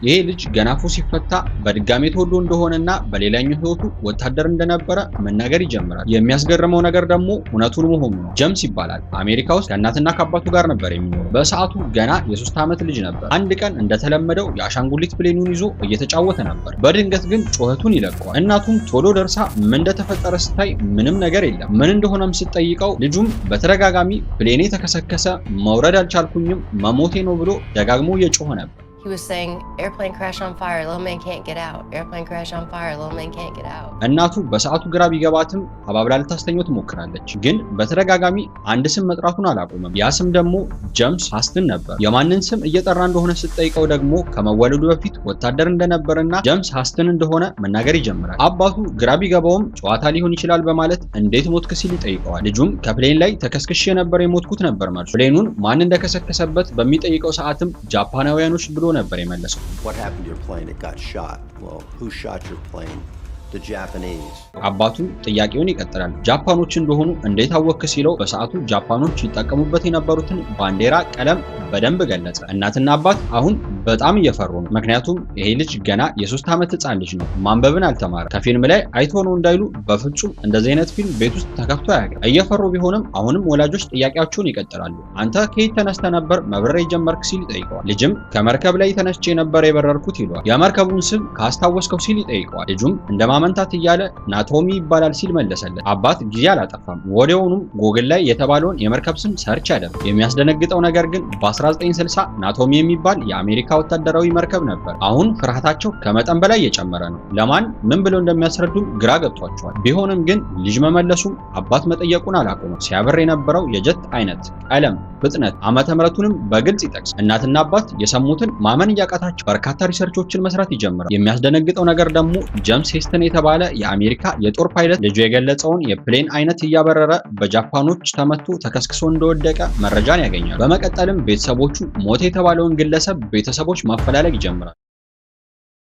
ይሄ ልጅ ገና ፎ ሲፈታ በድጋሜ ተወልዶ እንደሆነና በሌላኛው ህይወቱ ወታደር እንደነበረ መናገር ይጀምራል። የሚያስገርመው ነገር ደግሞ እውነቱን መሆኑ ነው። ጀምስ ይባላል። አሜሪካ ውስጥ ከእናትና ከአባቱ ጋር ነበር የሚኖረው። በሰዓቱ ገና የ3 ዓመት ልጅ ነበር። አንድ ቀን እንደተለመደው የአሻንጉሊት ፕሌኑን ይዞ እየተጫወተ ነበር። በድንገት ግን ጩኸቱን ይለቀዋል። እናቱም ቶሎ ደርሳ ምን እንደተፈጠረ ስታይ ምንም ነገር የለም። ምን እንደሆነም ስትጠይቀው ልጁም በተደጋጋሚ ፕሌኔ ተከሰከሰ፣ መውረድ አልቻልኩኝም፣ መሞቴ ነው ብሎ ደጋግሞ እየጮኸ ነበር። He was saying, airplane crash on fire, little man can't get out. Airplane crash on fire, little man can't get out. እናቱ በሰዓቱ ግራ ቢገባትም አባብላ ልታስተኛው ትሞክራለች። ግን በተደጋጋሚ አንድ ስም መጥራቱን አላቆመም። ያ ስም ደግሞ ጀምስ ሃስትን ነበር። የማንን ስም እየጠራ እንደሆነ ስትጠይቀው ደግሞ ከመወለዱ በፊት ወታደር እንደነበረና ጀምስ ሃስትን እንደሆነ መናገር ይጀምራል። አባቱ ግራ ቢገባውም ጨዋታ ሊሆን ይችላል በማለት እንዴት ሞትክ ሲል ይጠይቀዋል። ልጁም ከፕሌን ላይ ተከስክሼ ነበር የሞትኩት ነበር መልሱ። ፕሌኑን ማን እንደከሰከሰበት በሚጠይቀው ሰዓትም ጃፓናውያኖች ብሎ ነበር የመለሰው። What happened to your plane? It got shot. Well, who shot your plane? The Japanese. አባቱ ጥያቄውን ይቀጥላል። ጃፓኖች እንደሆኑ እንዴት አወክ ሲለው በሰዓቱ ጃፓኖች ይጠቀሙበት የነበሩትን ባንዲራ ቀለም በደንብ ገለጸ። እናትና አባት አሁን በጣም እየፈሩ ነው። ምክንያቱም ይሄ ልጅ ገና የ3 ዓመት ህፃን ልጅ ነው። ማንበብን አልተማረ። ከፊልም ላይ አይቶ ነው እንዳይሉ በፍጹም እንደዚህ አይነት ፊልም ቤት ውስጥ ተከፍቶ አያውቅም። እየፈሩ ቢሆንም አሁንም ወላጆች ጥያቄያቸውን ይቀጥላሉ። አንተ ከየት ተነስተ ነበር መብረር የጀመርክ ሲል ይጠይቀዋል። ልጅም ከመርከብ ላይ ተነስቼ ነበር የበረርኩት ይለዋል። የመርከቡን ስም ካስታወስከው ሲል ይጠይቀዋል። ልጁም እንደማመንታት እያለ ናቶሚ ይባላል ሲል መለሰለት። አባት ጊዜ አላጠፋም። ወዲያውኑም ጎግል ላይ የተባለውን የመርከብ ስም ሰርች ያደረገ። የሚያስደነግጠው ነገር ግን በ1960 ናቶሚ የሚባል የአሜሪካ ወታደራዊ መርከብ ነበር። አሁን ፍርሃታቸው ከመጠን በላይ እየጨመረ ነው። ለማን ምን ብለው እንደሚያስረዱም ግራ ገብቷቸዋል። ቢሆንም ግን ልጅ መመለሱም አባት መጠየቁን አላቆመም። ሲያበር የነበረው የጀት አይነት፣ ቀለም፣ ፍጥነት፣ ዓመተ ምሕረቱንም በግልጽ ይጠቅስ። እናትና አባት የሰሙትን ማመን እያቃታቸው በርካታ ሪሰርቾችን መስራት ይጀምራል። የሚያስደነግጠው ነገር ደግሞ ጀምስ ሄስተን የተባለ የአሜሪካ የጦር ፓይለት ልጁ የገለጸውን የፕሌን አይነት እያበረረ በጃፓኖች ተመቶ ተከስክሶ እንደወደቀ መረጃን ያገኛል። በመቀጠልም ቤተሰቦቹ ሞት የተባለውን ግለሰብ ቤተሰቦች ማፈላለግ ይጀምራል።